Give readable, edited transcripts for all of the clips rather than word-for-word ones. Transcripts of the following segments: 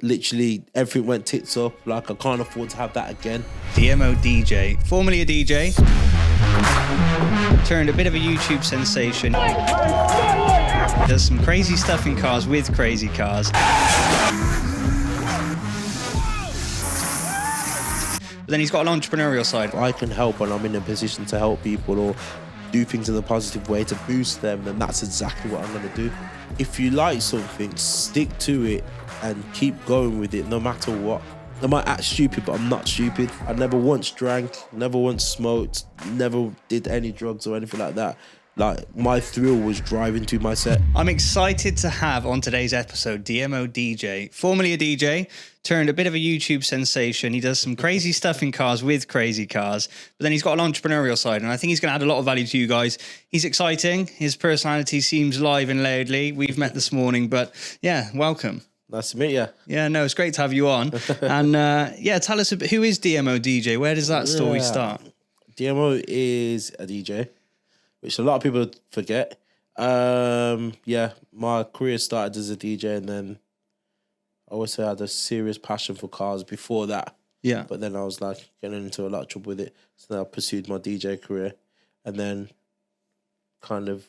literally everything went tits up. Like, I can't afford to have that again. DMO DJ, formerly a DJ, turned a bit of a YouTube sensation. Does some crazy stuff in cars with crazy cars. But then he's got an entrepreneurial side. I can help and I'm in a position to help people or do things in a positive way to boost them, then that's exactly what I'm going to do. If you like something, stick to it and keep going with it no matter what. I might act stupid, but I'm not stupid. I never once drank, never once smoked, never did any drugs or anything like that. Like, my thrill was driving to my set. I'm excited to have on today's episode DMO DJ, formerly a DJ, turned a bit of a YouTube sensation. He does some crazy stuff in cars with crazy cars, but then he's got an entrepreneurial side, and I think he's going to add a lot of value to you guys. He's exciting. His personality seems live and loudly. We've met this morning, but yeah, welcome. Nice to meet you. Yeah, no, it's great to have you on. And yeah, tell us a bit, who is DMO DJ? Where does that story start? DMO is a DJ, which a lot of people forget. Yeah, my career started as a DJ, and then I always say I had a serious passion for cars before that. Yeah. But then I was like getting into a lot of trouble with it. So then I pursued my DJ career, and then kind of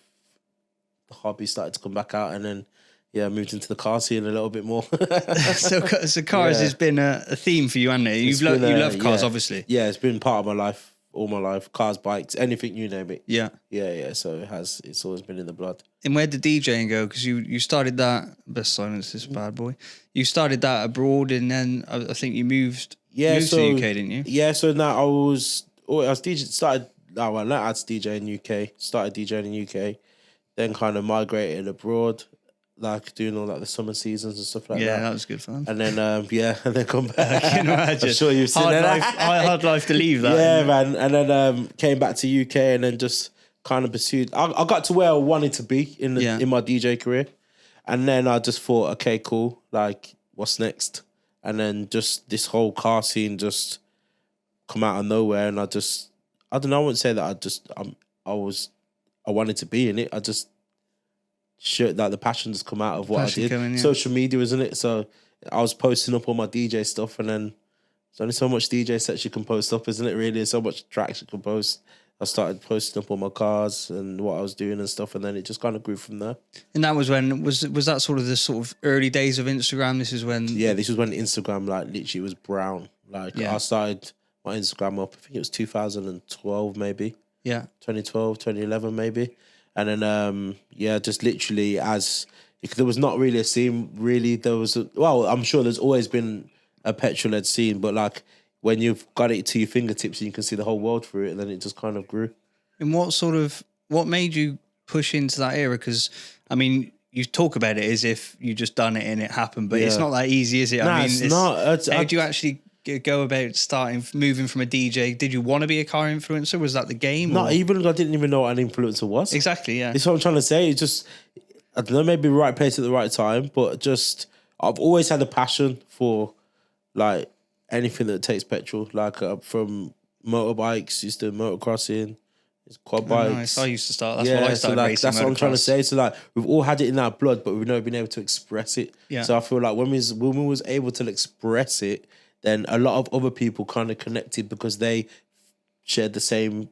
the hobby started to come back out, and then I moved into the car scene a little bit more. So cars has been a theme for you, hasn't it? You love cars, obviously. Yeah, it's been part of my life, all my life. Cars, bikes, anything, you name it. Yeah. Yeah. So it's always been in the blood. And where did DJing go? Because you started that, best silence this bad boy. You started that abroad, and then I think you moved to the UK, didn't you? Yeah, so now I was DJ, started DJ in UK, started DJing in UK, then kind of migrated abroad, like doing all like the summer seasons and stuff like that. Yeah, that was good fun. And then and then come back. I can imagine. I'm sure you've seen hard life to leave that. Yeah, man. And then came back to UK and then just kind of pursued. I got to where I wanted to be in my DJ career, and then I just thought, okay, cool. Like, what's next? And then just this whole car scene just come out of nowhere, and I don't know. I wouldn't say that I wanted to be in it. I just like the passion just come out of what I did. Social media, isn't it? So I was posting up all my DJ stuff, and then there's only so much DJ sets you can post up, isn't it? Really, there's so much tracks you can post. I started posting up all my cars and what I was doing and stuff, and then it just kind of grew from there. And that was when was that sort of the sort of early days of Instagram? This was when Instagram like literally was brown. Like I started my Instagram up, I think it was 2012 maybe. Yeah, 2012, 2011 maybe. And then, just literally there was not really a scene, really. I'm sure there's always been a petrol-led scene, but like when you've got it to your fingertips and you can see the whole world through it, then it just kind of grew. And what made you push into that era? Because, I mean, you talk about it as if you just done it and it happened, but it's not that easy, is it? Nah, I mean, it's not. How do you actually go about moving from a DJ? Did you want to be a car influencer? Was that the game? I didn't even know what an influencer was. Exactly, yeah. That's what I'm trying to say. It's just, I don't know, maybe the right place at the right time, but just, I've always had a passion for like anything that takes petrol, like from motorbikes, used to motocrossing, quad bikes. Nice. I used to start, that's what I started racing. That's what I'm trying to say. So like, we've all had it in our blood, but we've never been able to express it. Yeah. So I feel like when we was able to express it, then a lot of other people kind of connected because they shared the same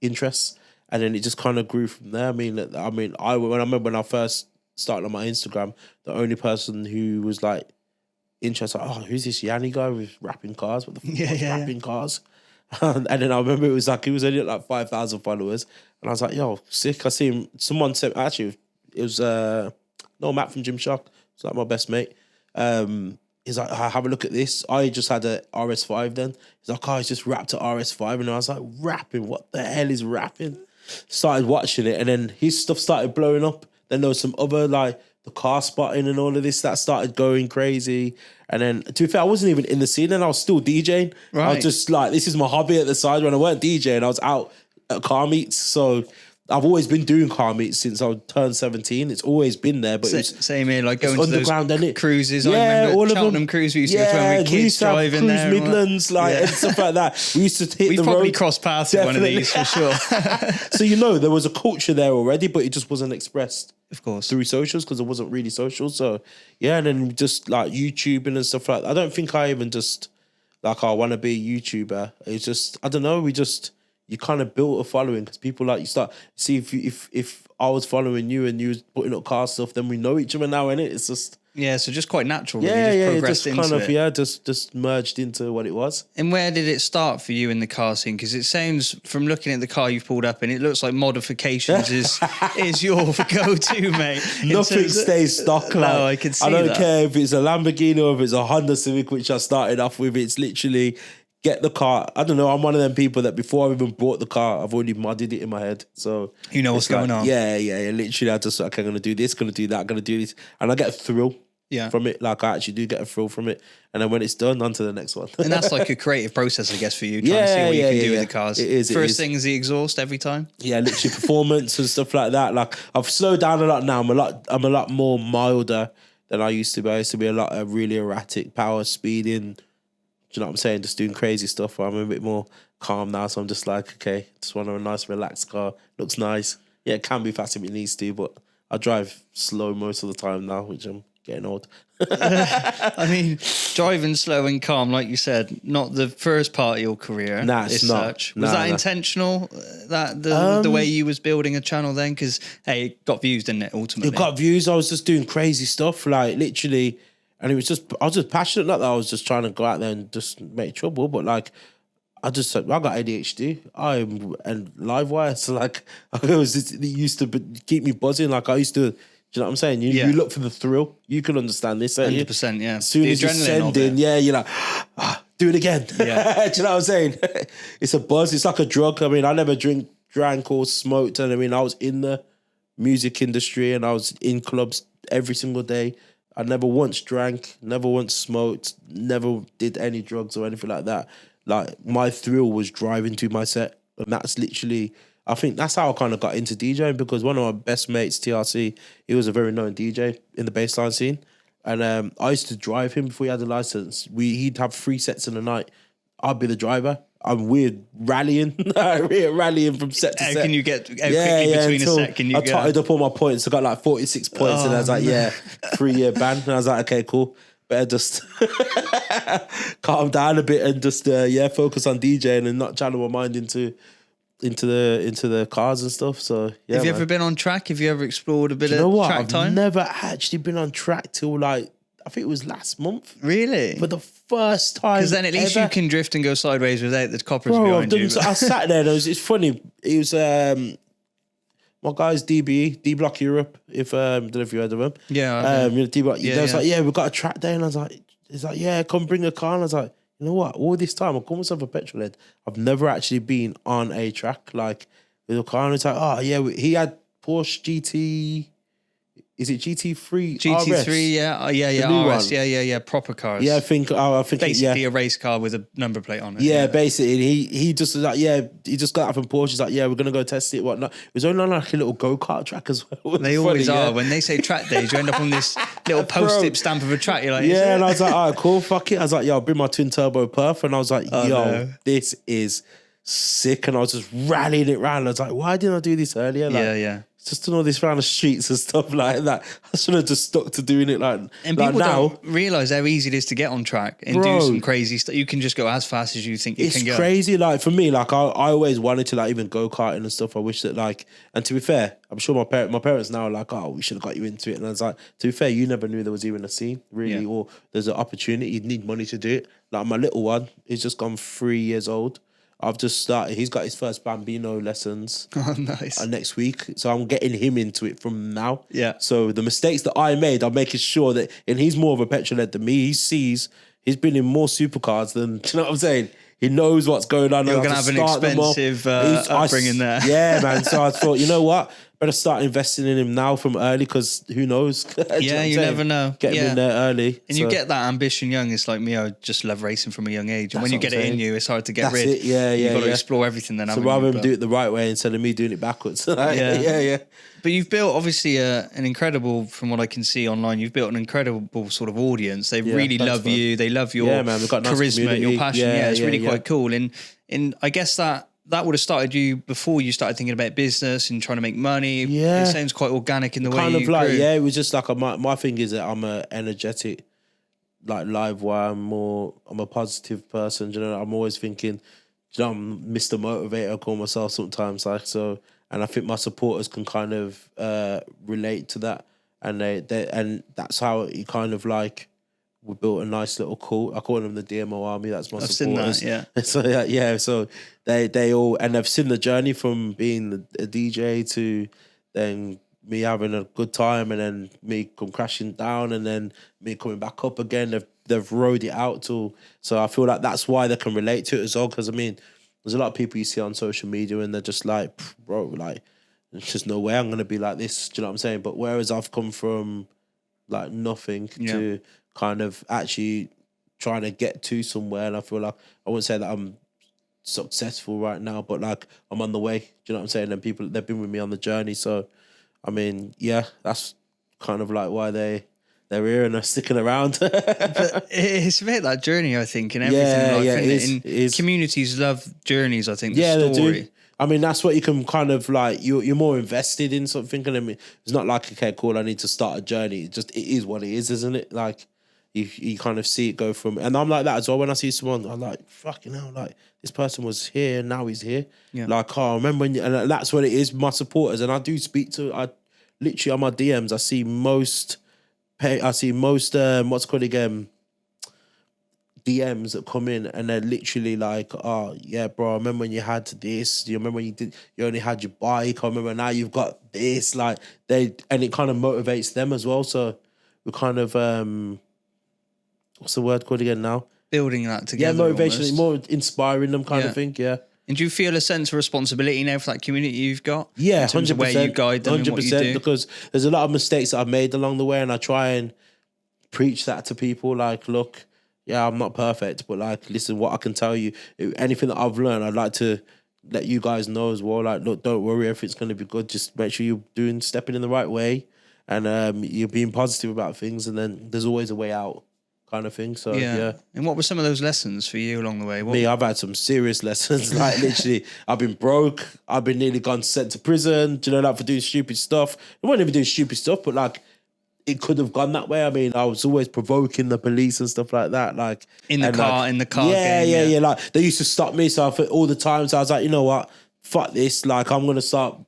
interests, and then it just kind of grew from there. I remember when I first started on my Instagram, the only person who was like interested, who's this Yanni guy with rapping cars? What the fuck rapping cars? And then I remember it was only at like 5,000 followers, and I was like, yo, sick. I see him. Someone said, actually, it was Matt from Gymshark. It's like my best mate. He's like, have a look at this. I just had a RS5 then. He's like, he's just rapped at RS5. And I was like, rapping? What the hell is rapping? Started watching it, and then his stuff started blowing up. Then there was some other, like, the car spotting and all of this that started going crazy. And then, to be fair, I wasn't even in the scene, and I was still DJing. Right. I was just like, this is my hobby at the side. When I weren't DJing, I was out at car meets. So I've always been doing car meets since I turned 17. It's always been there. But same here, like going to those cruises. Yeah, I remember all of Cheltenham them. Cruise we used to go to when we were kids driving there. Cruise Midlands, and stuff like that. We used to hit the road. We probably crossed paths at one of these for sure. So, there was a culture there already, but it just wasn't expressed. Of course. through socials because it wasn't really social. So yeah, and then just like YouTubing and stuff like that. I don't think I even just like I want to be a YouTuber. It's just I don't know. You kind of built a following because people like you start see if I was following you and you was putting up car stuff, then we know each other now, innit? It's just So just quite natural. Really. it Progressed just into it. just merged into what it was. And where did it start for you in the car scene? Because it sounds, from looking at the car you've pulled up, and it looks like modifications is your go-to, mate. Nothing stays stock. Like, no, I can see I don't that. care if it's a Lamborghini or if it's a Honda Civic, which I started off with. It's literally get the car. I don't know. I'm one of them people that before I even bought the car, I've already modded it in my head. So you know what's going on. Yeah. Literally, I just okay, I'm gonna do this, gonna do that, gonna do this, and I get a thrill. From it, like I actually do get a thrill from it, and then when it's done, on to the next one. And that's like a creative process, I guess, for you trying to see what you can do with the cars. It is. First thing is the exhaust every time. Yeah, literally performance and stuff like that. Like I've slowed down a lot now. I'm a lot more milder than I used to be. I used to be a lot of really erratic, power speeding. Do you know what I'm saying? Just doing crazy stuff. I'm a bit more calm now, so I'm just like, okay, just want a nice, relaxed car. Looks nice. Yeah, it can be fast if it needs to, but I drive slow most of the time now, which I'm getting old. I mean, driving slow and calm, like you said, not the first part of your career. Nah, it's not. Such. Was that intentional? That the way you was building a channel then? Because hey, it got views, didn't it? Ultimately, it got views. I was just doing crazy stuff, like literally, and it was just I was just passionate. Not that I was just trying to go out there and just make trouble, but like I got ADHD. And live wire, so like it used to keep me buzzing. Like I used to. Do you know what I'm saying? You look for the thrill. You can understand this. 100%, yeah. As soon as you send in, you're like, do it again. Yeah. Do you know what I'm saying? It's a buzz. It's like a drug. I mean, I never drank or smoked. And I mean, I was in the music industry and I was in clubs every single day. I never once drank, never once smoked, never did any drugs or anything like that. Like, my thrill was driving to my set. And that's literally... I think that's how I kind of got into DJing because one of my best mates, TRC, he was a very known DJ in the bassline scene. And I used to drive him before he had a license. He'd have 3 sets in the night. I'd be the driver. I'm weird rallying, rallying from set to set. How can you get quickly between a set? Can you I totted up all my points. I got like 46 points and I was like, 3-year ban. And I was like, okay, cool. Better just calm down a bit and just, focus on DJing and not channel my mind into the cars and stuff. So yeah. Have you ever been on track? Have you ever explored a bit of track time? I've never actually been on track till like I think it was last month. Really? For the first time. Because then at least you can drift and go sideways without the coppers behind you. I sat there and it's funny. It was my guy's D Block Europe. If I don't know if you heard of him. Yeah. D Block. They was like, we've got a track day, and I was like, he's like, yeah, come bring a car, and I was like, you know what? All this time, I call myself a petrol head. I've never actually been on a track like with a car. And it's like, oh yeah, he had Porsche GT. Is it GT3? GT3, RS? yeah, RS, yeah, proper cars. Yeah, I think basically a race car with a number plate on it. Yeah, basically, he just was like, he just got out from Porsche. He's like, we're gonna go test it, whatnot. It was only on like a little go-kart track as well. They always are. When they say track days, you end up on this little post-it stamp of a track. You're like, and I was like, all right, cool, fuck it. I was like, I'll bring my twin turbo perf, and I was like, this is sick, and I was just rallying it round. I was like, why didn't I do this earlier? Like, just doing all this around the streets and stuff like that. I should have just stuck to doing it like. And like people now, don't realise how easy it is to get on track and do some crazy stuff. You can just go as fast as you think you can go. It's crazy. Like for me, like I always wanted to like even go karting and stuff. I wish that like, and to be fair, I'm sure my parents now are like, oh, we should have got you into it. And I was like, to be fair, you never knew there was even a scene really, or there's an opportunity. You'd need money to do it. Like my little one, he's just gone 3 years old. I've just started. He's got his first Bambino lessons. Oh, nice. Next week. So I'm getting him into it from now. Yeah. So the mistakes that I made, I'm making sure that, and he's more of a petrol head than me. He's been in more supercars than, do you know what I'm saying? He knows what's going on. You're going to have an expensive upbringing there. Yeah, man. So I thought, you know what? Better start investing in him now from early because who knows? You never know. Get him in there early. And you get that ambition young. It's like me, I just love racing from a young age. And when you get it in you, it's hard to get rid. It. Yeah, You've got to explore everything then. So rather than do it the right way instead of me doing it backwards. Yeah. But you've built obviously an incredible, from what I can see online, you've built an incredible sort of audience. They really love you. They love your man, we've got charisma, nice your passion. Yeah, it's really quite cool. And I guess that that would have started you before you started thinking about business and trying to make money. Yeah. It sounds quite organic in the way Kind you of like, grew. yeah, it was just like, my thing is that I'm a energetic, like live wire. I'm a positive person. You know, I'm always thinking, you know, I'm Mr. Motivator, I call myself sometimes, like, so, and I think my supporters can kind of relate to that, and and that's how it kind of like, we built a nice little cult. I call them the DMO army. That's my supporters. Seen that, yeah. So yeah, so they all, and they've seen the journey from being a DJ to then me having a good time, and then me come crashing down, and then me coming back up again. They've rode it out till, so I feel like that's why they can relate to it as well. Because I mean, there's a lot of people you see on social media, and they're just like, bro, like, there's just no way I'm gonna be like this. Do you know what I'm saying? But whereas I've come from like nothing to kind of actually trying to get to somewhere, and I feel like, I wouldn't say that I'm successful right now, but like I'm on the way. Do you know what I'm saying? And people, they've been with me on the journey. So I mean, yeah, that's kind of like why they're here and are sticking around. But it's about that journey, I think, and everything. It is. Communities love journeys, I think. Yeah, the they story. do. I mean, that's what you can kind of like, you're more invested in something. And I mean, it's not like, okay, cool, I need to start a journey. It is what it is, isn't it? Like, you kind of see it go from, and I'm like that as well. When I see someone, I'm like, fucking hell, like, this person was here, now he's here. Yeah. Like, oh, I remember when and that's what it is, my supporters. And I do speak to, I literally on my DMs, I see most, what's it called again, DMs that come in, and they're literally like, oh yeah, bro, I remember when you had this, you remember when you only had your bike, I remember now you've got this, like, and it kind of motivates them as well. So we're kind of what's the word called again now? Building that together. Yeah, motivation, more inspiring them kind of thing, yeah. And do you feel a sense of responsibility now for that community you've got? Yeah, 100%. Where you guide them 100%, and what you do? Because there's a lot of mistakes that I've made along the way, and I try and preach that to people. Like, look, yeah, I'm not perfect, but like, listen, what I can tell you, anything that I've learned, I'd like to let you guys know as well. Like, look, don't worry, everything's going to be good. Just make sure you're stepping in the right way, and you're being positive about things, and then there's always a way out, kind of thing. So yeah. And what were some of those lessons for you along the way? I've had some serious lessons. Like, literally, I've been broke. I've been nearly sent to prison. Do you know, like, for doing stupid stuff. I wasn't even doing stupid stuff, but like, it could have gone that way. I mean, I was always provoking the police and stuff like that. Like, in the car game. Yeah. Like, they used to stop me. So all the time, so I was like, you know what? Fuck this. Like, I'm gonna start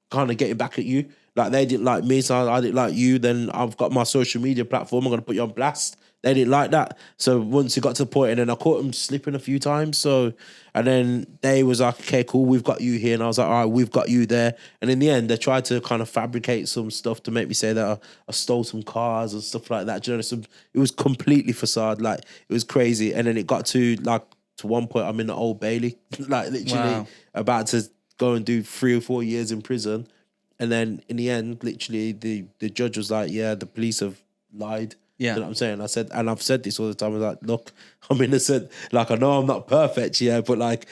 kind of getting back at you. Like, they didn't like me, so I didn't like you. Then I've got my social media platform. I'm gonna put you on blast. They didn't like that. So once it got to the point, and then I caught them slipping a few times. So, and then they was like, okay, cool, we've got you here. And I was like, all right, we've got you there. And in the end, they tried to kind of fabricate some stuff to make me say that I stole some cars and stuff like that. Do you know, it was completely facade. Like, it was crazy. And then it got to one point, I'm in the Old Bailey, like, literally about to go and do 3 or 4 years in prison. And then in the end, literally, the judge was like, yeah, the police have lied. Yeah. You know what I'm saying? I said, and I've said this all the time, I was like, look, I'm innocent. Like, I know I'm not perfect, yeah, but like,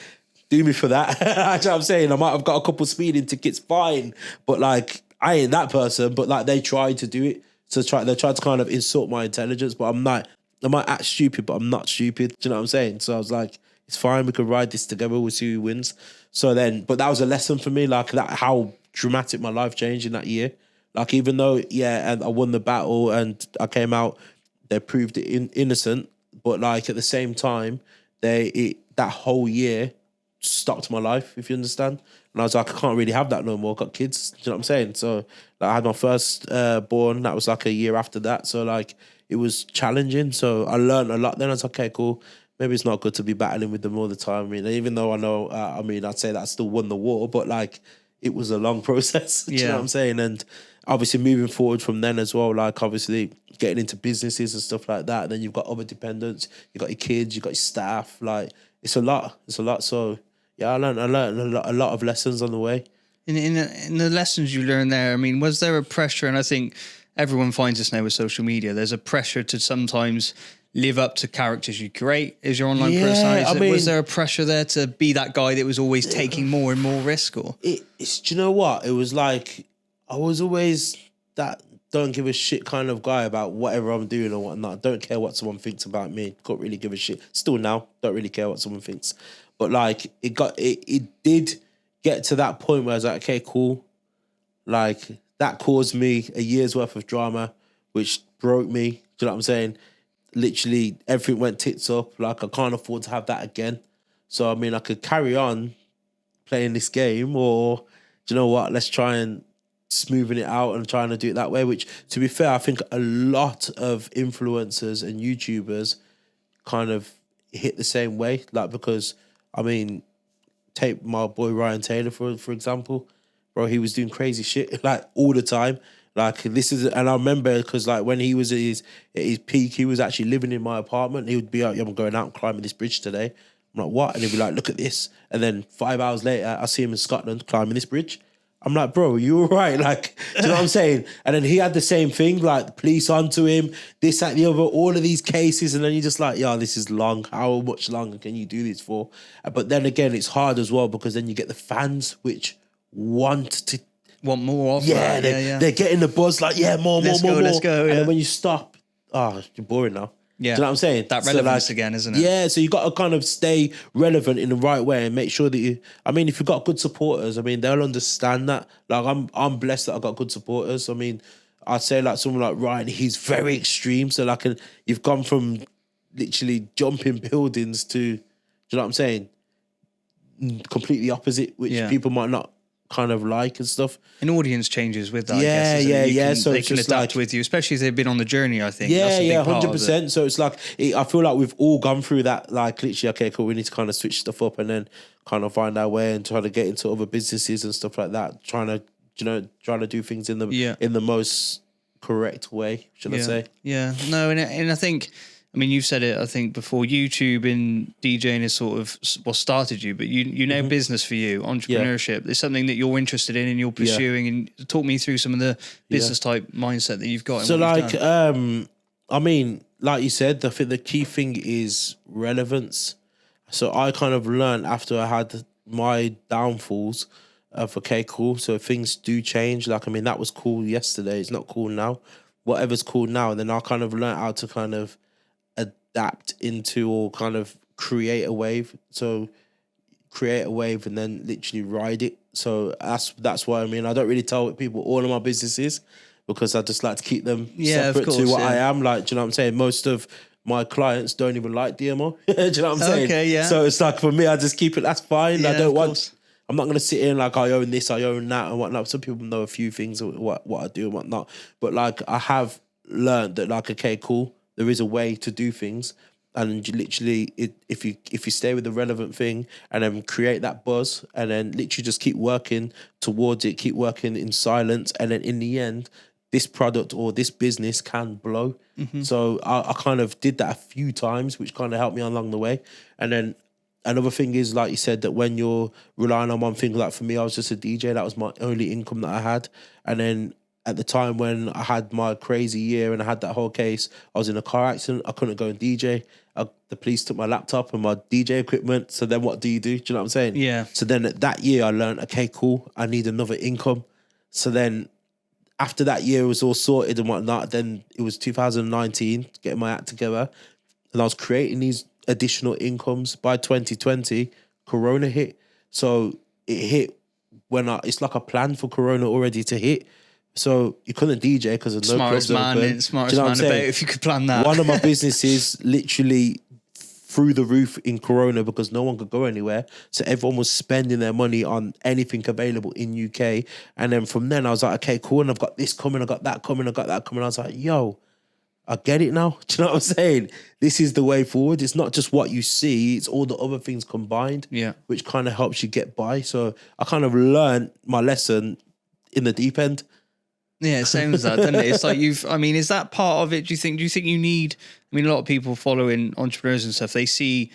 do me for that. You know what I'm saying? I might have got a couple speeding tickets, fine. But like, I ain't that person. But like, they tried to do it. So they tried to kind of insult my intelligence, but I'm not. I might act stupid, but I'm not stupid. Do you know what I'm saying? So I was like, it's fine, we could ride this together, we'll see who wins. So then, but that was a lesson for me, like, that, how dramatic my life changed in that year. Like, even though, and I won the battle and I came out, they proved it innocent. But like, at the same time, that whole year stopped my life, if you understand. And I was like, I can't really have that no more. I've got kids. Do you know what I'm saying? So like, I had my first born. That was like a year after that. So like, it was challenging. So I learned a lot then. I was like, okay, cool. Maybe it's not good to be battling with them all the time. I mean, even though I know, I'd say that I still won the war, but like, it was a long process. Do you know what I'm saying? And obviously moving forward from then as well, like, obviously getting into businesses and stuff like that. And then you've got other dependents, you've got your kids, you've got your staff. Like, it's a lot. It's a lot. So yeah, I learned a lot of lessons on the way. In the lessons you learned there, I mean, was there a pressure? And I think everyone finds this now with social media. There's a pressure to sometimes live up to characters you create as your online personality. I mean, was there a pressure there to be that guy that was always taking more and more risk? Or do you know what? It was like, I was always that don't give a shit kind of guy about whatever I'm doing or whatnot. Don't care what someone thinks about me. Can't really give a shit. Still now, don't really care what someone thinks. But like it did get to that point where I was like, okay, cool. Like that caused me a year's worth of drama, which broke me. Do you know what I'm saying? Literally everything went tits up. Like I can't afford to have that again. So I mean, I could carry on playing this game, or do you know what? Let's try and smoothing it out and trying to do it that way. Which, to be fair, I think a lot of influencers and YouTubers kind of hit the same way. Like because I mean, take my boy Ryan Taylor for example, bro. He was doing crazy shit like all the time. Like this is, and I remember because like when he was at his peak, he was actually living in my apartment. He would be like, "Yeah, I'm going out and climbing this bridge today." I'm like, "What?" And he'd be like, "Look at this." And then 5 hours later, I see him in Scotland climbing this bridge. I'm like, "Bro, you all right?" Like, do you know what I'm saying? And then he had the same thing, like the police onto him, this, that, the other, all of these cases, and then you're just like, "Yeah, this is long. How much longer can you do this for?" But then again, it's hard as well because then you get the fans which want more of that. They're getting the buzz like, more. Let's go. And Yeah. then when you stop, you're boring now. Yeah. Do you know what I'm saying? That relevance again, isn't it? Yeah, so you got to kind of stay relevant in the right way and make sure that you, I mean, if you've got good supporters, I mean, they'll understand that. Like, I'm blessed that I got good supporters. I mean, I'd say like someone like Ryan, he's very extreme. So like, you've gone from literally jumping buildings to, do you know what I'm saying? Completely opposite, which people might not kind of like and stuff. An audience changes with that. So they it's can just adapt like, with you, especially if they've been on the journey. I think. Yeah, That's a big part 100%. So it's like I feel like we've all gone through that. Like literally, okay, cool. We need to kind of switch stuff up and then kind of find our way and try to get into other businesses and stuff like that. Trying to do things in the most correct way. Should I say? Yeah. No, and I think. I mean, you've said it, I think, before. YouTube and DJing is sort of what started you, but you know, business for you, entrepreneurship. It's something that you're interested in and you're pursuing. And talk me through some of the business type mindset that you've got. So, like, I mean, like you said, I think the key thing is relevance. So I kind of learned after I had my downfalls of, okay, cool. So things do change. Like, I mean, that was cool yesterday. It's not cool now. Whatever's cool now. And then I kind of learned how to kind of adapt into or kind of create a wave. So create a wave and then literally ride it. So that's why, I mean, I don't really tell people all of my businesses because I just like to keep them separate to what I am. Like, do you know what I'm saying? Most of my clients don't even like DMO. Do you know what I'm saying? Okay, yeah. So it's like, for me, I just keep it, that's fine. Yeah, I don't want, I'm not going to sit here and like, I own this, I own that and whatnot. Some people know a few things, what I do and whatnot. But like, I have learned that like, okay, cool. There is a way to do things, and you literally, if you stay with the relevant thing and then create that buzz, and then literally just keep working towards it, keep working in silence, and then in the end, this product or this business can blow. Mm-hmm. So I kind of did that a few times, which kind of helped me along the way. And then another thing is, like you said, that when you're relying on one thing, like for me, I was just a DJ. That was my only income that I had, and then at the time when I had my crazy year and I had that whole case, I was in a car accident. I couldn't go and DJ. The police took my laptop and my DJ equipment. So then what do you do? Do you know what I'm saying? Yeah. So then that year I learned, okay, cool, I need another income. So then after that year was all sorted and whatnot, then it was 2019, getting my act together. And I was creating these additional incomes. By 2020, Corona hit. So it hit when it's like a plan for Corona already to hit. So you couldn't DJ because of no clubs open. Smartest man about if you could plan that. One of my businesses literally through the roof in Corona because no one could go anywhere. So everyone was spending their money on anything available in UK. And then from then I was like, okay, cool. And I've got this coming. I got that coming. I got that coming. I was like, yo, I get it now. Do you know what I'm saying? This is the way forward. It's not just what you see. It's all the other things combined. Yeah. Which kind of helps you get by. So I kind of learned my lesson in the deep end. Yeah, same as that, doesn't it? It's like is that part of it? Do you think you need, I mean, a lot of people following entrepreneurs and stuff, they see,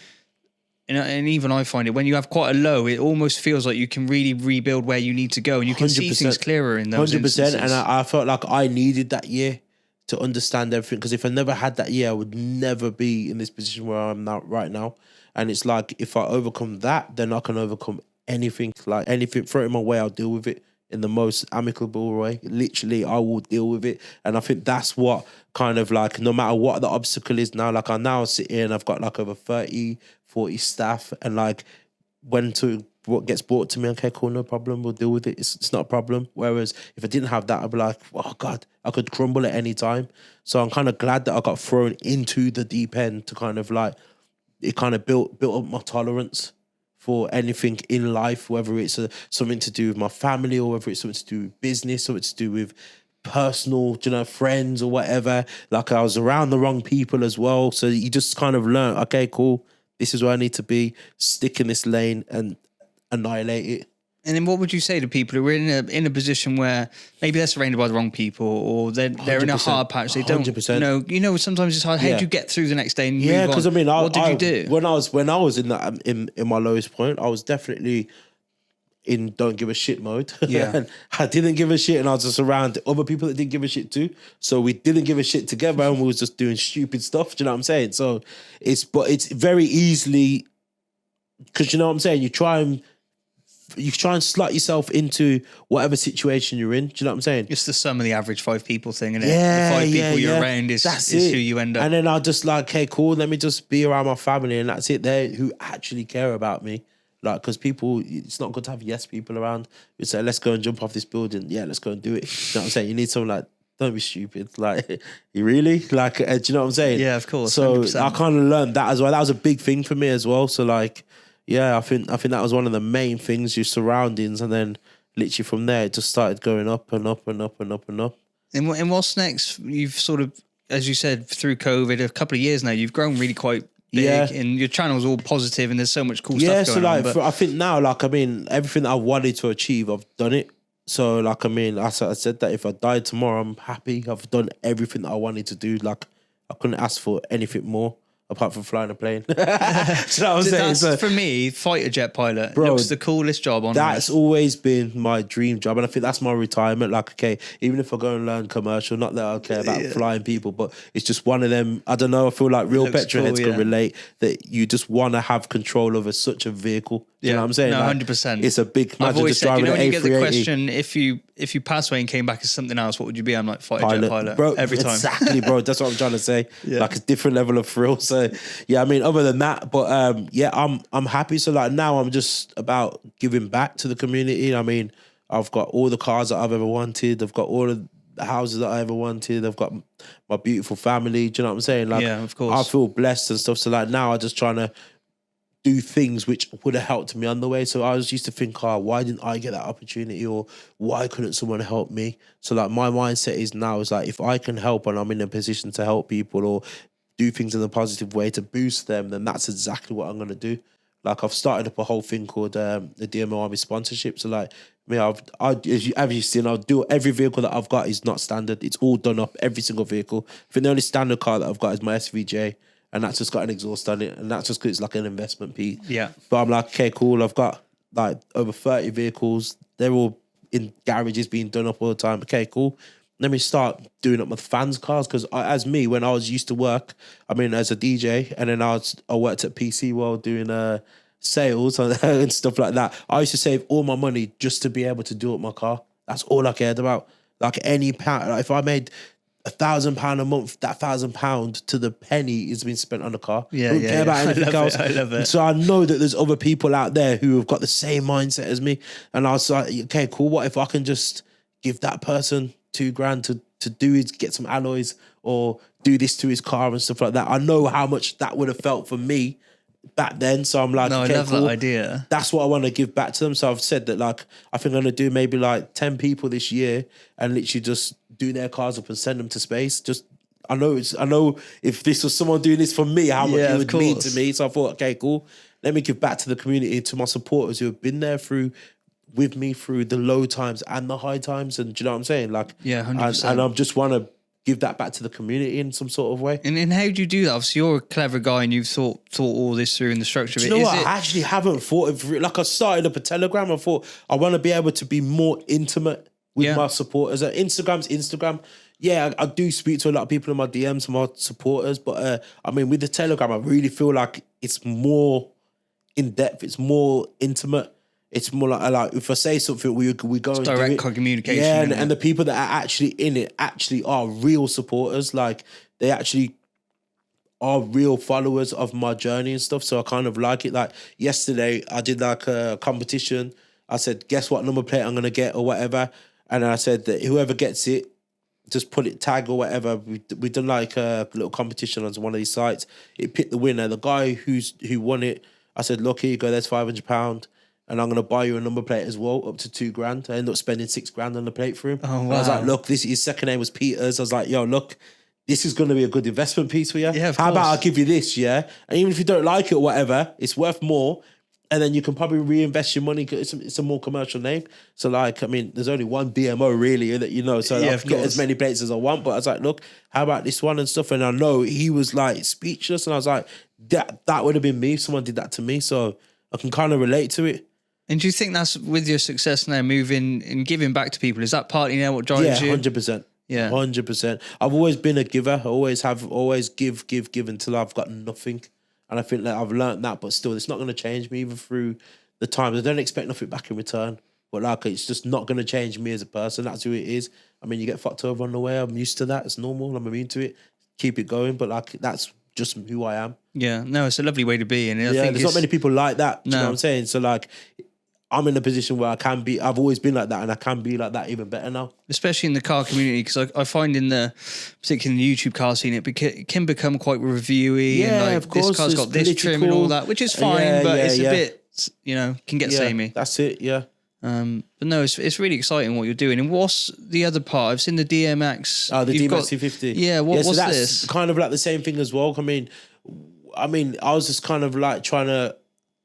and even I find it, when you have quite a low, it almost feels like you can really rebuild where you need to go and you can 100%. See things clearer in those 100%. Instances. And I felt like I needed that year to understand everything because if I never had that year, I would never be in this position where I'm now right now. And it's like, if I overcome that, then I can overcome anything, like anything, throw it my way, I'll deal with it. in the most amicable way. Literally, I will deal with it. And I think that's what kind of like, no matter what the obstacle is now, like I now sit here and I've got like over 30, 40 staff, and like what gets brought to me, okay, cool, no problem, we'll deal with it. It's not a problem. Whereas if I didn't have that, I'd be like, oh God, I could crumble at any time. So I'm kind of glad that I got thrown into the deep end to kind of like, it kind of built up my tolerance for anything in life, whether it's something to do with my family or whether it's something to do with business, something to do with personal, friends or whatever. Like I was around the wrong people as well. So you just kind of learn, okay, cool, this is where I need to be, stick in this lane and annihilate it. And then what would you say to people who are in a position where maybe they're surrounded by the wrong people, or they're in a hard patch, they don't 100%. know, sometimes it's hard. How do you get through the next day and move on? Because I mean, what did you do? When I was in that in my lowest point, I was definitely in don't give a shit mode. Yeah. And I didn't give a shit, and I was just around other people that didn't give a shit too. So we didn't give a shit together, and we was just doing stupid stuff. Do you know what I'm saying? So it's very easily, because you know what I'm saying, you try and slot yourself into whatever situation you're in. Do you know what I'm saying? It's the sum of the average 5 people thing, and yeah, the 5 people you're around is who you end up. And then I'll just like, okay, cool, let me just be around my family, and that's it. They who actually care about me. Like, because people, it's not good to have yes people around. You say, let's go and jump off this building. Yeah, let's go and do it. You know what I'm saying? You need someone like, don't be stupid. Like, you really? Like, do you know what I'm saying? Yeah, of course. So 100%. I kind of learned that as well. That was a big thing for me as well. So like, yeah, I think that was one of the main things, your surroundings, and then literally from there it just started going up and up and up and up and up. And what's next? You've sort of, as you said, through COVID, a couple of years now, you've grown really quite big, and your channel's all positive, and there's so much cool stuff going on. I think now, like, I mean, everything that I wanted to achieve, I've done it. So, like, I mean, I said that if I died tomorrow, I'm happy. I've done everything that I wanted to do. Like, I couldn't ask for anything more. Apart from flying a plane. You know what I'm saying? So, for me, fighter jet pilot, bro, looks the coolest job on That's always been my dream job. And I think that's my retirement. Like, okay, even if I go and learn commercial, not that I care about flying people, but it's just one of them. I don't know, I feel like real petrol heads can relate, that you just want to have control over such a vehicle. You know what I'm saying? No, like, 100%. It's a big, I've always said, when you get the A380. question, if you pass away and came back as something else, what would you be? I'm like, fighter jet pilot. Bro, every time. Exactly, bro. That's what I'm trying to say. Like a different level of thrill. So yeah, I mean, other than that, but I'm happy. So like now I'm just about giving back to the community. I mean, I've got all the cars that I've ever wanted. I've got all of the houses that I ever wanted. I've got my beautiful family. Do you know what I'm saying? Like, yeah, of course. I feel blessed and stuff. So like now I'm just trying to do things which would have helped me on the way. So I was used to think, why didn't I get that opportunity, or why couldn't someone help me? So like my mindset is now is like, if I can help and I'm in a position to help people or do things in a positive way to boost them, then that's exactly what I'm going to do. Like I've started up a whole thing called the DMO Army sponsorship. So like me, as you've seen, I'll do every vehicle that I've got is not standard. It's all done up, every single vehicle. I think the only standard car that I've got is my SVJ. And that's just got an exhaust on it. And that's just because it's like an investment piece. Yeah. But I'm like, okay, cool. I've got like over 30 vehicles. They're all in garages being done up all the time. Okay, cool. Let me start doing up my fans' cars. Because as me, when I was used to work, I mean, as a DJ, and then I worked at PC World doing sales and stuff like that. I used to save all my money just to be able to do up my car. That's all I cared about. Like any pound, like if I made £1,000 a month, that £1,000 to the penny is being spent on the car. Yeah, don't care about anything else. I love it. So I know that there's other people out there who have got the same mindset as me. And I was like, okay, cool. What if I can just give that person $2,000 to do is get some alloys or do this to his car and stuff like that? I know how much that would have felt for me back then. So I'm like, okay, I love cool. that idea. That's what I want to give back to them. So I've said that, like, I think I'm going to do maybe like 10 people this year and literally just do their cars up and send them to space. Just, I know if this was someone doing this for me, how much it would mean to me. So I thought, okay, cool. Let me give back to the community, to my supporters who have been there with me through the low times and the high times. And do you know what I'm saying? Like, yeah, 100%. And I just want to give that back to the community in some sort of way. And how do you do that? Obviously, you're a clever guy and you've thought all this through in the structure of it. Do you know what? I actually haven't thought of it. Like, I started up a Telegram. I thought I want to be able to be more intimate with my supporters. Instagram's Instagram. Yeah, I do speak to a lot of people in my DMs, my supporters. But I mean, with the Telegram, I really feel like it's more in depth. It's more intimate. It's more like if I say something, we go and do direct it. communication. Yeah, isn't and it? the people that are actually in it actually are real supporters. Like they actually are real followers of my journey and stuff. So I kind of like it. Like yesterday, I did like a competition. I said, guess what number plate I'm gonna get or whatever. And I said that whoever gets it, just put it tag or whatever. We done like a little competition on one of these sites. It picked the winner. The guy who won it, I said, look, here you go, there's £500. And I'm gonna buy you a number plate as well, up to £2,000. I ended up spending £6,000 on the plate for him. Oh, wow. And I was like, look, his second name was Peters. I was like, yo, look, this is going to be a good investment piece for you. Yeah, of How about course. I give you this, yeah? And even if you don't like it or whatever, it's worth more. And then you can probably reinvest your money. It's a more commercial name. So, like, I mean, there's only one DMO really that you know. So Yeah, I of can get course. as many plates as I want. But I was like, look, how about this one and stuff? And I know he was like speechless. And I was like, that would have been me if someone did that to me. So I can kind of relate to it. And do you think that's with your success now, moving and giving back to people? Is that partly now what drives Yeah, you? 100%. Yeah. 100%. I've always been a giver. I always give until I've got nothing. And I think that I've learned that, but still, it's not going to change me even through the times. I don't expect nothing back in return. But like, it's just not going to change me as a person. That's who it is. I mean, you get fucked over on the way. I'm used to that. It's normal. I'm immune to it. Keep it going. But like, that's just who I am. Yeah. No, it's a lovely way to be. And I Yeah, think there's not many people like that. Do you know No. what I'm saying? So like, I'm in a position where I can be, I've always been like that, and I can be like that even better now. especially in the car community, because I find particularly in the YouTube car scene, it can become quite reviewy. Yeah, and like, of course, this car's it's got this trim and all that, which is fine, Yeah, but yeah, it's yeah. a bit, can get Yeah, samey. that's it, yeah. But no, it's really exciting what you're doing. And what's the other part? I've seen the DMAX. Oh, the You've DMAC got- 250. Yeah, so what's that's this? kind of like the same thing as well. I mean, I was just kind of like trying to,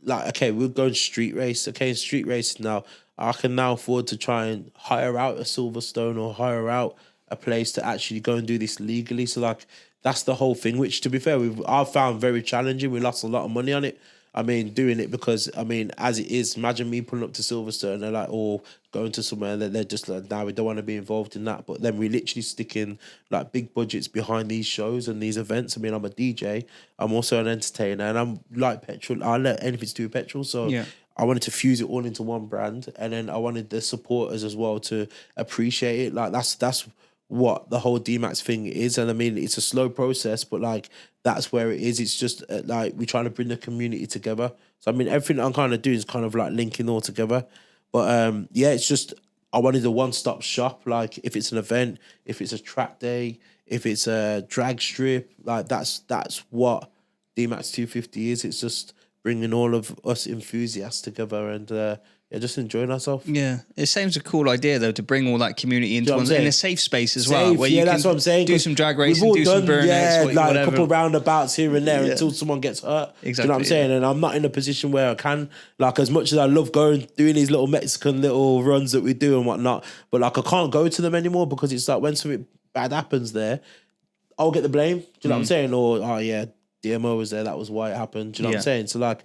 like, okay, we're going street race. Okay, in street race now, I can now afford to try and hire out a Silverstone or hire out a place to actually go and do this legally. So like, that's the whole thing, which to be fair, I've found very challenging. We lost a lot of money on it. I mean, doing it because, I mean, as it is, imagine me pulling up to Silverstone and they're like, oh, going to somewhere and they're just like, nah, we don't want to be involved in that. But then we literally stick in like big budgets behind these shows and these events. I mean, I'm a DJ, I'm also an entertainer, and I'm like petrol. I let anything to do with petrol. So Yeah. I wanted to fuse it all into one brand. And then I wanted the supporters as well to appreciate it. Like that's what the whole DMAX thing is. And I mean, it's a slow process, but like, that's where it is. It's just like we're trying to bring the community together. So I mean, everything I'm kind of doing is kind of like linking all together. But yeah, it's just I wanted a one-stop shop. Like if it's an event, if it's a track day, if it's a drag strip, like that's what DMAX 250 is. It's just bringing all of us enthusiasts together and yeah, just enjoying ourselves. Yeah, it seems a cool idea though to bring all that community into know what I'm one in saying? a safe space as well, Safe, where yeah, you that's can what I'm saying, do 'cause some drag we've racing, all do some done, burnouts, yeah, like whatever. a couple roundabouts here and there Yeah. until someone gets hurt. Do you know Exactly, what I'm saying? And I'm not in a position where I can, like, as much as I love doing these little Mexican little runs that we do and whatnot, but like I can't go to them anymore because it's like when something bad happens there, I'll get the blame. Do you know what I'm saying? Or, oh yeah, DMO was there, that was why it happened. Do you know what Yeah. I'm saying? So like,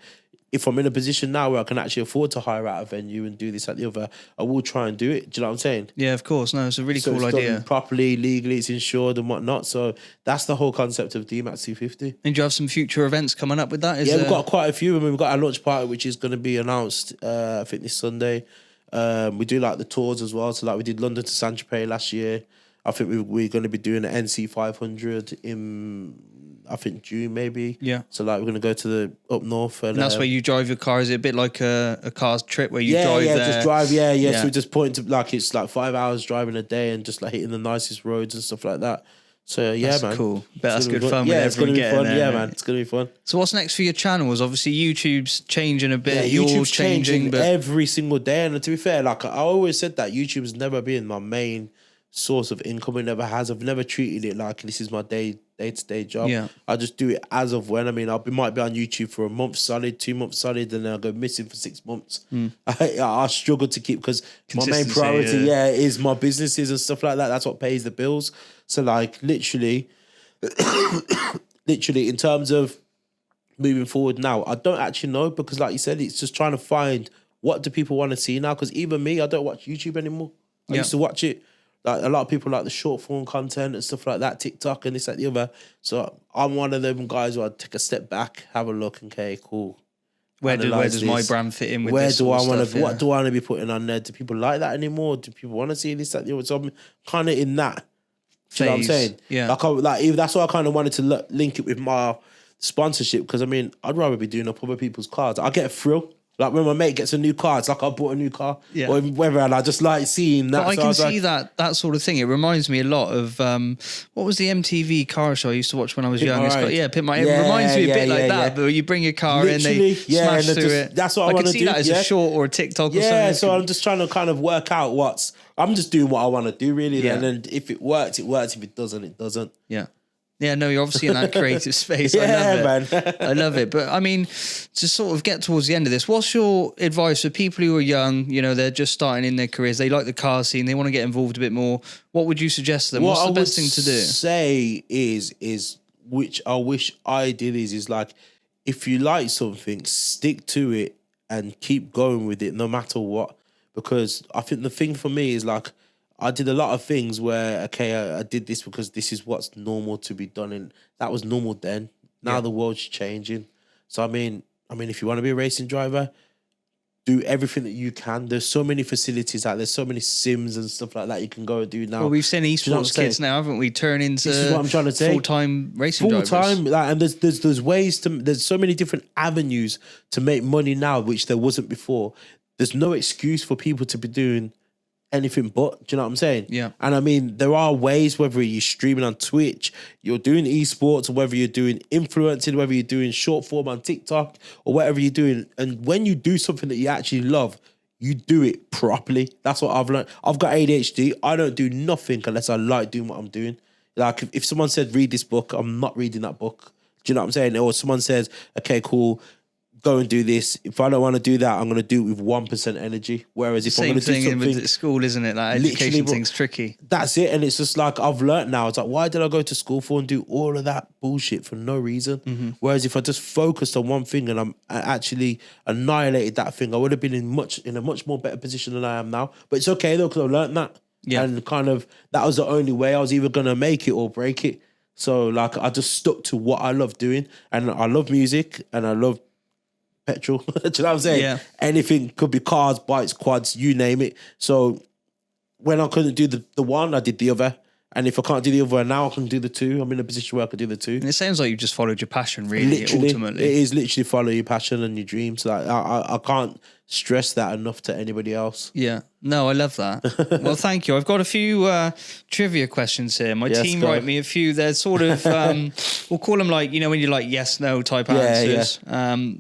if I'm in a position now where I can actually afford to hire out a venue and do this, that, the other, I will try and do it. Do you know what I'm saying? Yeah, of course. No, it's a really So cool it's done idea. properly, legally, it's insured and whatnot. So that's the whole concept of DMAC 250. And do you have some future events coming up with that? Yeah, we've got quite a few. I mean, we've got our launch party, which is going to be announced, I think, this Sunday. We do like the tours as well. So like we did London to San Tropez last year. I think we're going to be doing an NC 500 in, I think, June maybe. Yeah. So like we're going to go to the up north. And that's where you drive your car. Is it a bit like a car's trip where you yeah, drive yeah, there? just drive. Yeah. Yeah. So we just point to like it's like 5 hours driving a day and just like hitting the nicest roads and stuff like that. So yeah, That's man, cool. Bet It's that's gonna be good fun with Yeah, it's gonna everyone be getting fun. there, Yeah, mate. man, it's gonna be fun. So what's next for your channels? Obviously, YouTube's changing a bit. Yeah, Yours YouTube's changing but every single day. And to be fair, like I always said that YouTube's never been my main source of income. It never has. I've never treated it like this is my day-to-day job. Yeah. I just do it as of when. I mean, might be on YouTube for a month solid, 2 months solid, and then I'll go missing for 6 months. I struggle to keep because my main Consistency, priority, yeah. is my businesses and stuff like that. That's what pays the bills. So like literally in terms of moving forward now, I don't actually know because like you said, it's just trying to find what do people want to see now. Because even me, I don't watch YouTube anymore. I Yeah. used to watch it. Like a lot of people like the short form content and stuff like that, TikTok and this, that, the other. So I'm one of them guys where I take a step back, have a look, and okay, cool. Where analyze does my this. brand fit in with Where this do I sort of want stuff? to? What do I want to be putting on there? Do people like that anymore? Do people want to see this? That, so I'm kind of in that. Do you know what I'm Phase. saying? Yeah. Like that's why I kind of wanted to link it with my sponsorship, because I mean, I'd rather be doing up other people's cars. I get a thrill. Like when my mate gets a new car, it's like I bought a new car. Yeah. Or whether, and I just like seeing that. But I So can was see like, that sort of thing. It reminds me a lot of what was the MTV car show I used to watch when I was young? My It's got, Ride. Pimp My Ride. It reminds me a bit like that. yeah. But you bring your car in, Literally, they smash and through just- it. that's what I I wanna can see do, that as yeah. a short or a TikTok or something. yeah, so I'm just trying to kind of work out I'm just doing what I want to do, really. Yeah. And then if it works, it works. If it doesn't, it doesn't. Yeah. Yeah, no, you're obviously in that creative space. Yeah, I love it. man. I love it. But I mean, to sort of get towards the end of this, what's your advice for people who are young, they're just starting in their careers, they like the car scene, they want to get involved a bit more. What would you suggest to them? What's the best thing to do? Say is which I wish I did is like, if you like something, stick to it and keep going with it no matter what. Because I think the thing for me is like, I did a lot of things where, okay, I did this because this is what's normal to be done, and that was normal then. Now the world's changing. So I mean, if you want to be a racing driver, do everything that you can. There's so many facilities out there, so many sims and stuff like that you can go and do now. Well, we've seen Do you know what esports I'm saying? kids now, haven't we? Turn into This is what I'm trying to say. full-time racing drivers. Full-time, like, and there's ways to, there's so many different avenues to make money now, which there wasn't before. There's no excuse for people to be doing anything but, do you know what I'm saying? Yeah. And I mean, there are ways, whether you're streaming on Twitch, you're doing esports, or whether you're doing influencing, whether you're doing short form on TikTok, or whatever you're doing. And when you do something that you actually love, you do it properly. That's what I've learned. I've got ADHD. I don't do nothing unless I like doing what I'm doing. Like if someone said, read this book, I'm not reading that book. Do you know what I'm saying? Or someone says, okay, cool, go and do this. If I don't want to do that, I'm going to do it with 1% energy. Whereas if I'm Same going to do thing something, with school, isn't it? Like Literally, education bro. thing's tricky. that's it. And it's just like, I've learnt now. It's like, why did I go to school for and do all of that bullshit for no reason? Mm-hmm. Whereas I just focused on one thing and I actually annihilated that thing, I would have been in a much more better position than I am now. But it's okay though, because I learnt that. Yeah. And kind of, that was the only way. I was either going to make it or break it. So like, I just stuck to what I love doing. And I love music and I love petrol. Do you know what I'm saying? Yeah. Anything, could be cars, bikes, quads, you name it. So when I couldn't do the one, I did the other. And if I can't do the other one now, I can do the two. I'm in a position where I can do the two. And it sounds like you've just followed your passion, really, Literally, ultimately. it is literally follow your passion and your dreams. Like I can't stress that enough to anybody else. Yeah. No, I love that. Well, thank you. I've got a few trivia questions here. My Yes, team go. write me a few. They're sort of, we'll call them like, when you're like yes, no type answers.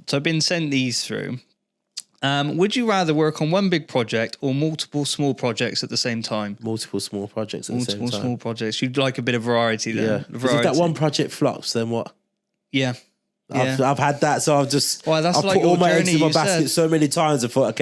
So I've been sent these through. Would you rather work on one big project or multiple small projects at the same time? Multiple small projects at the Multiple same time. small projects. You'd like a bit of variety Yeah. there. 'Cause if that one project flops, then what? Yeah. I've had that, so I've just Well, that's I've like put all your my eggs journey, in my you basket said. so many times. I thought,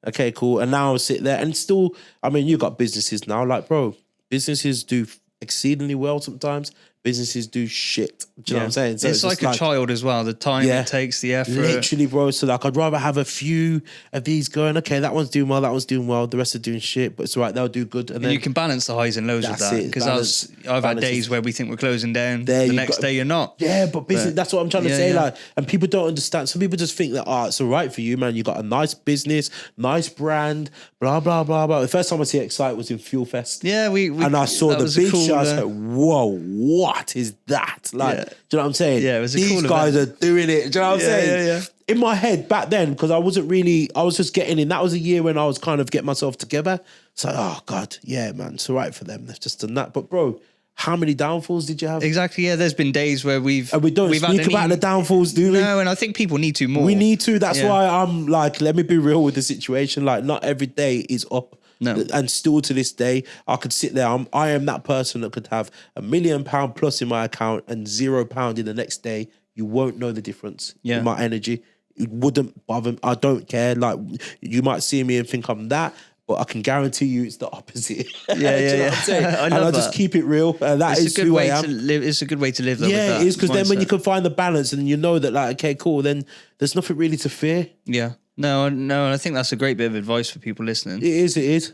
okay, cool. And now I sit there and still, I mean, you got businesses now, like bro, businesses do exceedingly well sometimes. Businesses do shit. Do you know what I'm saying? So it's like just a child as well. The time Yeah. it takes, the effort. literally, bro. So like, I'd rather have a few of these going. Okay, that one's doing well. That one's doing well. The rest are doing shit, but it's all right. They'll do good. And And then you can balance the highs and lows of That's that. it. Because I've had Balance days is- where we think we're closing down. There The you next go. day you're not. yeah, but business. That's what I'm trying to Yeah, say. yeah. Like, and people don't understand. Some people just think that, it's all right for you, man. You got a nice business, nice brand, blah blah blah blah. The first time I see XITE was in Fuel Fest. Yeah, we And I saw that the was a big cool, show. I was like, whoa, what is that? Like, Yeah. do you know what I'm saying? Yeah, it was a These cool guys event. are doing it. Do you know what I'm Yeah, saying? yeah. In my head back then, because I was just getting in. That was a year when I was kind of getting myself together. So, oh God, yeah, man, it's all right for them. They've just done that. But bro, how many downfalls did you have? Exactly. Yeah, there's been days where we've And we don't we've had speak an about the downfalls, do we? No, and I think people need to more. We need to. That's Yeah. why I'm like, let me be real with the situation. Like, not every day is up. No. And still to this day, I could sit there. I am that person that could have £1 million plus in my account and £0 in the next day. You won't know the difference Yeah. in my energy. It wouldn't bother me. I don't care. Like, you might see me and think I'm that, but I can guarantee you it's the opposite. Yeah, Do you know yeah. what I'm saying? I and love I just that. keep it real. And that It's is a good who way I am. to live. It's a good way to live. Though, Yeah, with it is, because then when mindset. you can find the balance and you know that, like, okay, cool, then there's nothing really to fear. Yeah. No, I think that's a great bit of advice for people listening. It is.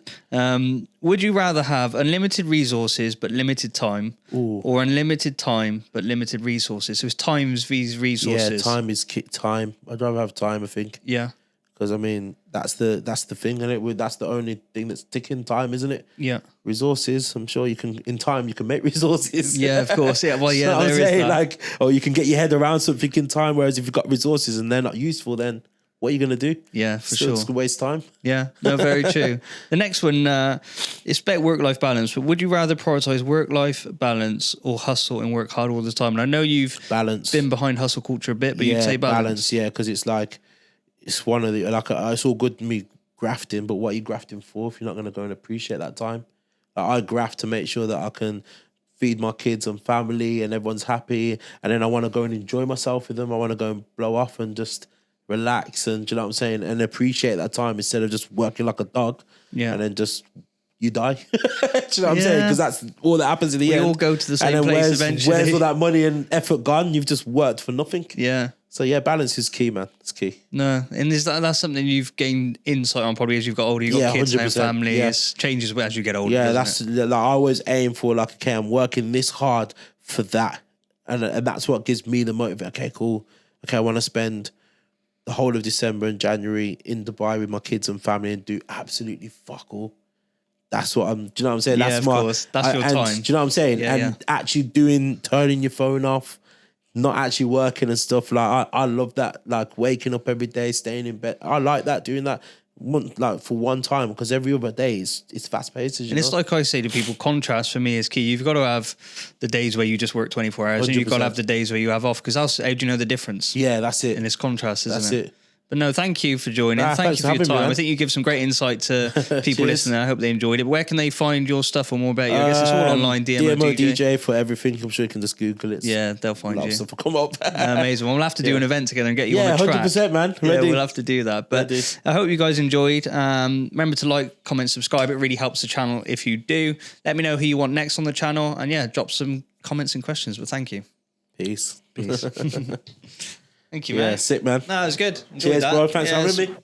Would you rather have unlimited resources but limited time, or unlimited time but limited resources? So it's times these resources. Yeah, time is time. I'd rather have time, I think. Yeah. Because I mean, that's the thing, isn't it? That's the only thing that's ticking, time, isn't it? Yeah. Resources. I'm sure you can. In time, you can make resources. Yeah, of course. Yeah. Well, yeah. So there is that. like, or you can get your head around something in time. Whereas if you've got resources and they're not useful, then what are you going to do? Yeah, for Still, sure. It's going to waste time. Yeah, no, very true. The next one, it's about work-life balance, but would you rather prioritize work-life balance or hustle and work hard all the time? And I know you've been behind hustle culture a bit, but you'd say balance. Yeah, because it's like, it's one of the, like, it's all good me grafting, but what are you grafting for if you're not going to go and appreciate that time? Like, I graft to make sure that I can feed my kids and family and everyone's happy, and then I want to go and enjoy myself with them. I want to go and blow off and just relax, and do you know what I'm saying, and appreciate that time instead of just working like a dog. Yeah, and then just you die. Do you know what I'm saying? Because that's all that happens in the end. We all go to the same place eventually. Where's all that money and effort gone? You've just worked for nothing. Yeah. So yeah, balance is key, man. It's key. No, and that's something you've gained insight on probably as you've got older. You've got kids and family. Yeah. It changes as you get older. Yeah, that's like, I always aim for, like, okay, I'm working this hard for that, and that's what gives me the motivation. Okay, cool. Okay, I want to spend the whole of December and January in Dubai with my kids and family and do absolutely fuck all. That's what I'm. Do you know what I'm saying? Yeah, that's of course. That's your time. Do you know what I'm saying? Yeah, and actually turning your phone off, not actually working and stuff. Like I love that. Like waking up every day, staying in bed. I like that, doing that. Like for one time, because every other day it's fast paced. And it's like I say to people, contrast for me is key. You've got to have the days where you just work 24 hours, 100%. And you've got to have the days where you have off, because else, how do you know the difference? Yeah, that's it. And it's contrast, isn't that's it? But no, thank you for joining. Thank you for your time. I think you give some great insight to people listening. I hope they enjoyed it. But where can they find your stuff or more about you? I guess it's all online. DMO DJ for everything. I'm sure you can just Google it. Yeah, they'll find you. Stuff will come up. Amazing. Well, we'll have to do an event together and get you on the track. 100%, man. Ready. Yeah, we'll have to do that. But I hope you guys enjoyed. Remember to like, comment, subscribe. It really helps the channel if you do. Let me know who you want next on the channel. And yeah, drop some comments and questions. But thank you. Peace. Thank you, man. Yeah, sick, man. No, it was good. Enjoyed Cheers, that. bro. Thanks for having me.